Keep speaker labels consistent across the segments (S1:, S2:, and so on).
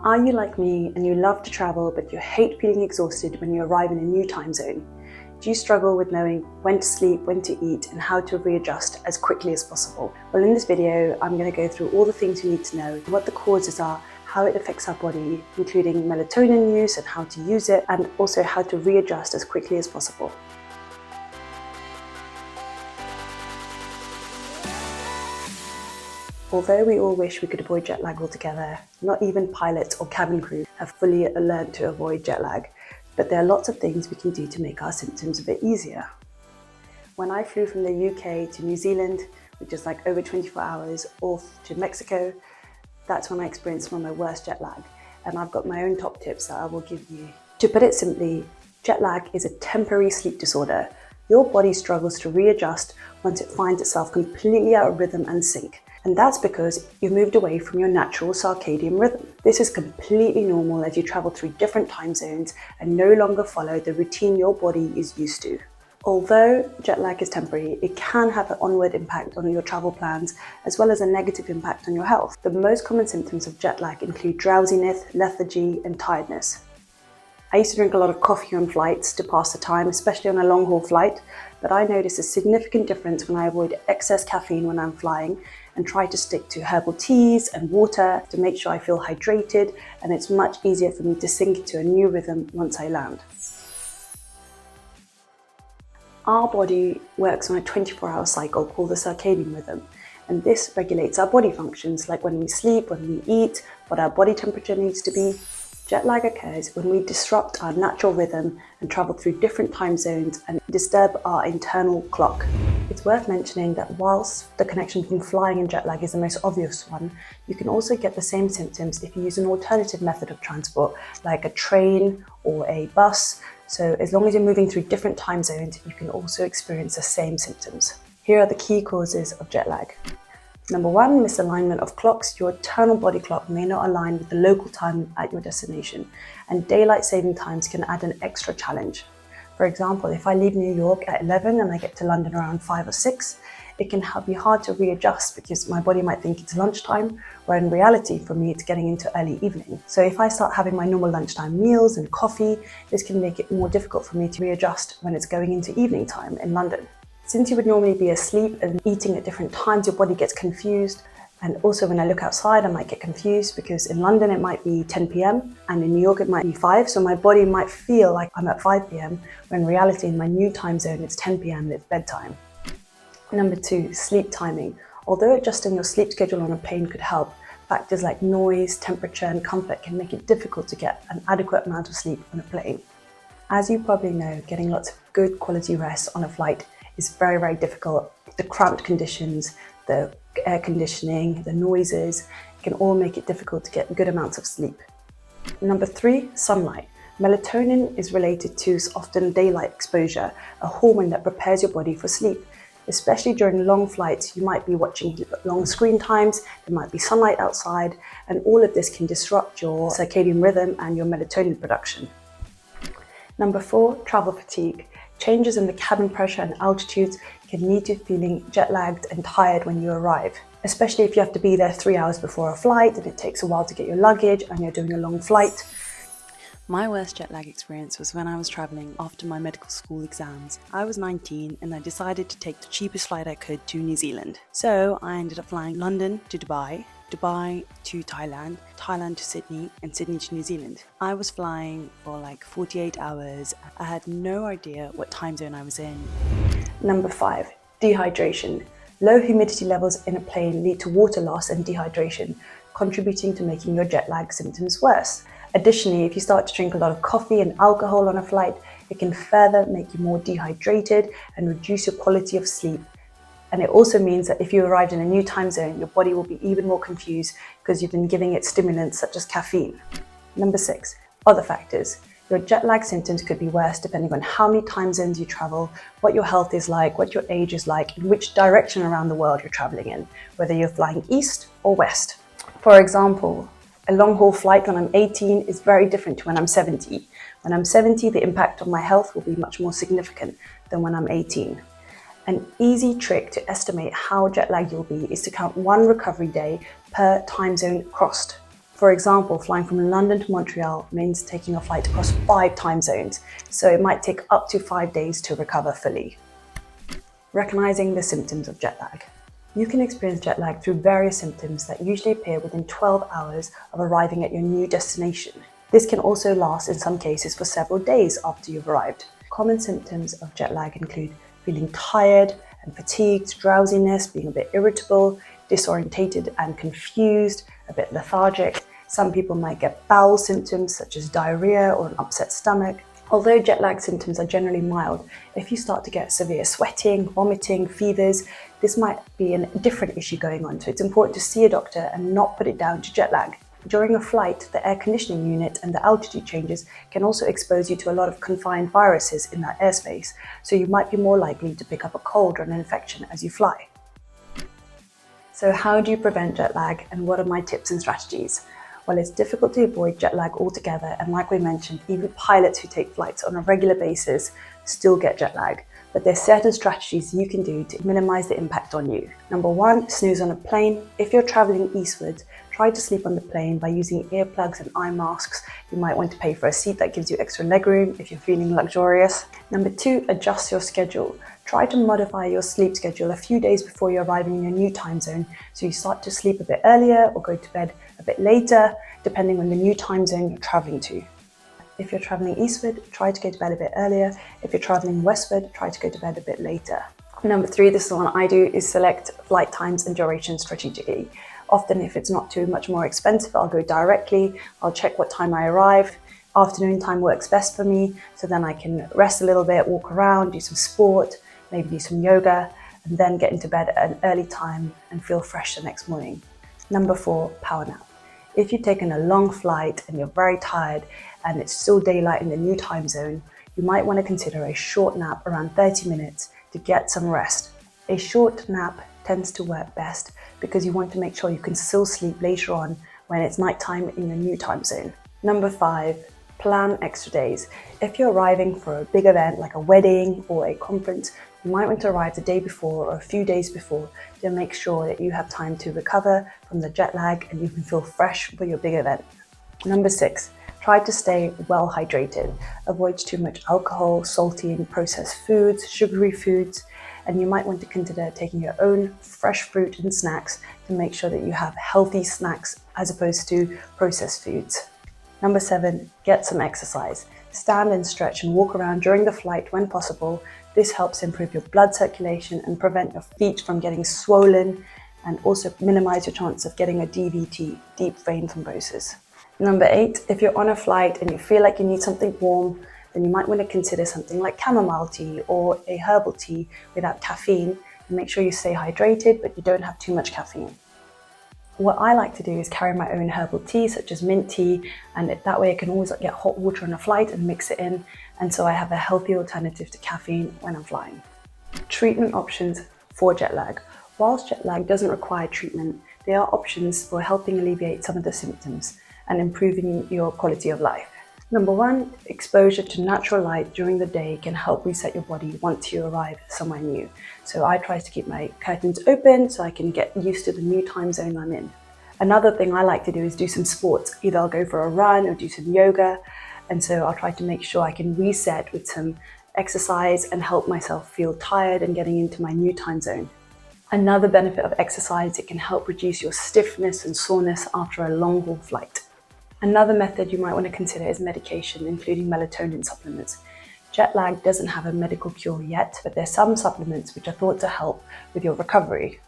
S1: Are you like me and you love to travel but you hate feeling exhausted when you arrive in a new time zone? Do you struggle with knowing when to sleep, when to eat and how to readjust as quickly as possible? Well, in this video I'm going to go through all the things you need to know, what the causes are, how it affects our body, including melatonin use and how to use it, and also how to readjust as quickly as possible. Although we all wish we could avoid jet lag altogether, not even pilots or cabin crew have fully learned to avoid jet lag, but there are lots of things we can do to make our symptoms a bit easier. When I flew from the UK to New Zealand, which is like over 24 hours, off to Mexico, that's when I experienced one of my worst jet lag, and I've got my own top tips that I will give you. To put it simply, jet lag is a temporary sleep disorder. Your body struggles to readjust once it finds itself completely out of rhythm and sync. And that's because you've moved away from your natural circadian rhythm. This is completely normal as you travel through different time zones and no longer follow the routine your body is used to. Although jet lag is temporary, it can have an onward impact on your travel plans as well as a negative impact on your health. The most common symptoms of jet lag include drowsiness, lethargy, and tiredness. I used to drink a lot of coffee on flights to pass the time, especially on a long-haul flight, but I noticed a significant difference when I avoid excess caffeine when I'm flying and try to stick to herbal teas and water to make sure I feel hydrated, and it's much easier for me to sink into a new rhythm once I land. Our body works on a 24-hour cycle called the circadian rhythm, and this regulates our body functions like when we sleep, when we eat, what our body temperature needs to be. Jet lag occurs when we disrupt our natural rhythm and travel through different time zones and disturb our internal clock. It's worth mentioning that whilst the connection between flying and jet lag is the most obvious one, you can also get the same symptoms if you use an alternative method of transport, like a train or a bus. So as long as you're moving through different time zones, you can also experience the same symptoms. Here are the key causes of jet lag. Number one, misalignment of clocks. Your internal body clock may not align with the local time at your destination, and daylight saving times can add an extra challenge. For example, if I leave New York at 11 and I get to London around 5 or 6, it can be hard to readjust because my body might think it's lunchtime, where in reality for me it's getting into early evening. So if I start having my normal lunchtime meals and coffee, this can make it more difficult for me to readjust when it's going into evening time in London. Since you would normally be asleep and eating at different times, your body gets confused. And also when I look outside, I might get confused because in London it might be 10 p.m. and in New York it might be 5. So my body might feel like I'm at 5 p.m. when in reality in my new time zone it's 10 p.m. and it's bedtime. Number two, sleep timing. Although adjusting your sleep schedule on a plane could help, factors like noise, temperature and comfort can make it difficult to get an adequate amount of sleep on a plane. As you probably know, getting lots of good quality rest on a flight is very, very difficult. The cramped conditions, the air conditioning, the noises can all make it difficult to get good amounts of sleep. Number three, sunlight. Melatonin is related to often daylight exposure, a hormone that prepares your body for sleep. Especially during long flights, you might be watching long screen times, there might be sunlight outside, and all of this can disrupt your circadian rhythm and your melatonin production. Number four, travel fatigue. Changes in the cabin pressure and altitudes can lead to feeling jet lagged and tired when you arrive, especially if you have to be there 3 hours before a flight and it takes a while to get your luggage and you're doing a long flight. My worst jet lag experience was when I was traveling after my medical school exams. I was 19 and I decided to take the cheapest flight I could to New Zealand. So I ended up flying London to Dubai, Dubai to Thailand, Thailand to Sydney, and Sydney to New Zealand. I was flying for like 48 hours. I had no idea what time zone I was in. Number five, dehydration. Low humidity levels in a plane lead to water loss and dehydration, contributing to making your jet lag symptoms worse. Additionally, if you start to drink a lot of coffee and alcohol on a flight, it can further make you more dehydrated and reduce your quality of sleep. And it also means that if you arrived in a new time zone, your body will be even more confused because you've been giving it stimulants such as caffeine. Number six, other factors. Your jet lag symptoms could be worse depending on how many time zones you travel, what your health is like, what your age is like, and which direction around the world you're traveling in, whether you're flying east or west. For example, a long-haul flight when I'm 18 is very different to when I'm 70. When I'm 70, the impact on my health will be much more significant than when I'm 18. An easy trick to estimate how jet lagged you'll be is to count one recovery day per time zone crossed. For example, flying from London to Montreal means taking a flight across 5 time zones, so it might take up to 5 days to recover fully. Recognizing the symptoms of jet lag. You can experience jet lag through various symptoms that usually appear within 12 hours of arriving at your new destination. This can also last in some cases for several days after you've arrived. Common symptoms of jet lag include feeling tired and fatigued, drowsiness, being a bit irritable, disorientated and confused, a bit lethargic. Some people might get bowel symptoms such as diarrhea or an upset stomach. Although jet lag symptoms are generally mild, if you start to get severe sweating, vomiting, fevers, this might be a different issue going on. So it's important to see a doctor and not put it down to jet lag. During a flight, the air conditioning unit and the altitude changes can also expose you to a lot of confined viruses in that airspace, so you might be more likely to pick up a cold or an infection as you fly. So how do you prevent jet lag, and what are my tips and strategies? Well, it's difficult to avoid jet lag altogether, and like we mentioned, even pilots who take flights on a regular basis still get jet lag. But there's certain strategies you can do to minimize the impact on you. Number 1, snooze on a plane. If you're traveling eastwards, try to sleep on the plane by using earplugs and eye masks. You might want to pay for a seat that gives you extra legroom if you're feeling luxurious. Number 2, adjust your schedule. Try to modify your sleep schedule a few days before you're arriving in your new time zone, so you start to sleep a bit earlier or go to bed a bit later, depending on the new time zone you're traveling to. If you're traveling eastward, try to go to bed a bit earlier. If you're traveling westward, try to go to bed a bit later. Number 3, this is the one I do, is select flight times and duration strategically. Often if it's not too much more expensive, I'll go directly. I'll check what time I arrive. Afternoon time works best for me, so then I can rest a little bit, walk around, do some sport, maybe do some yoga, and then get into bed at an early time and feel fresh the next morning. Number 4, power nap. If you've taken a long flight and you're very tired and it's still daylight in the new time zone, you might want to consider a short nap around 30 minutes to get some rest. A short nap tends to work best because you want to make sure you can still sleep later on when it's nighttime in your new time zone. Number 5, plan extra days. If you're arriving for a big event like a wedding or a conference, you might want to arrive the day before or a few days before to make sure that you have time to recover from the jet lag and you can feel fresh for your big event. Number 6, try to stay well hydrated. Avoid too much alcohol, salty and processed foods, sugary foods, and you might want to consider taking your own fresh fruit and snacks to make sure that you have healthy snacks as opposed to processed foods. Number 7, get some exercise. Stand and stretch and walk around during the flight when possible. This helps improve your blood circulation and prevent your feet from getting swollen, and also minimize your chance of getting a DVT, deep vein thrombosis. Number 8, if you're on a flight and you feel like you need something warm, then you might want to consider something like chamomile tea or a herbal tea without caffeine, and make sure you stay hydrated but you don't have too much caffeine. What I like to do is carry my own herbal tea, such as mint tea, and that way I can always get hot water on a flight and mix it in, and so I have a healthy alternative to caffeine when I'm flying. Treatment options for jet lag. Whilst jet lag doesn't require treatment, there are options for helping alleviate some of the symptoms and improving your quality of life. Number 1, exposure to natural light during the day can help reset your body once you arrive somewhere new. So I try to keep my curtains open so I can get used to the new time zone I'm in. Another thing I like to do is do some sports. Either I'll go for a run or do some yoga. And so I'll try to make sure I can reset with some exercise and help myself feel tired and getting into my new time zone. Another benefit of exercise, it can help reduce your stiffness and soreness after a long haul flight. Another method you might want to consider is medication, including melatonin supplements. Jet lag doesn't have a medical cure yet, but there's some supplements which are thought to help with your recovery.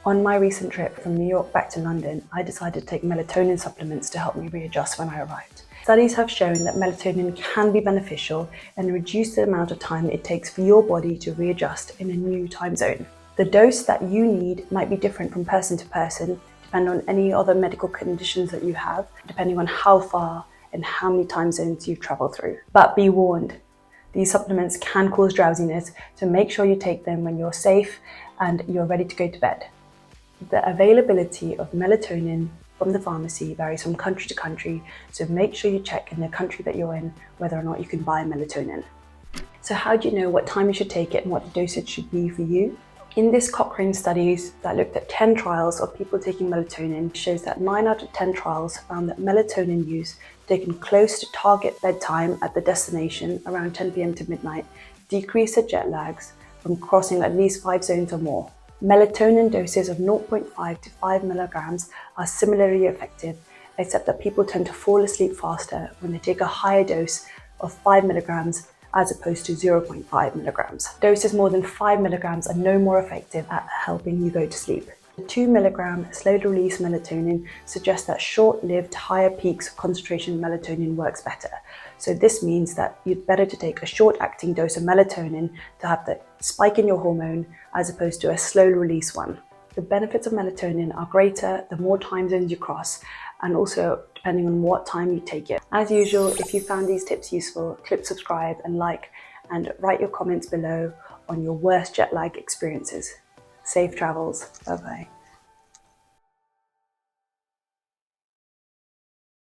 S1: On my recent trip from New York back to London, I decided to take melatonin supplements to help me readjust when I arrived. Studies have shown that melatonin can be beneficial and reduce the amount of time it takes for your body to readjust in a new time zone. The dose that you need might be different from person to person, depending on any other medical conditions that you have, depending on how far and how many time zones you've traveled through. But be warned, these supplements can cause drowsiness, so make sure you take them when you're safe and you're ready to go to bed. The availability of melatonin from the pharmacy varies from country to country, so make sure you check in the country that you're in whether or not you can buy melatonin. So how do you know what time you should take it and what the dosage should be for you? In this Cochrane studies that looked at 10 trials of people taking melatonin, shows that 9 out of 10 trials found that melatonin use taken close to target bedtime at the destination around 10 p.m. to midnight decreased the jet lags from crossing at least 5 zones or more. Melatonin doses of 0.5 to 5 milligrams are similarly effective, except that people tend to fall asleep faster when they take a higher dose of 5 milligrams as opposed to 0.5 milligrams. Doses more than 5 milligrams are no more effective at helping you go to sleep. The 2 milligram slow-release melatonin suggests that short-lived higher peaks of concentration melatonin works better. So this means that you'd better to take a short-acting dose of melatonin to have the spike in your hormone as opposed to a slow-release one. The benefits of melatonin are greater the more time zones you cross, and also depending on what time you take it. As usual, if you found these tips useful, click subscribe and like, and write your comments below on your worst jet lag experiences. Safe travels. Bye bye.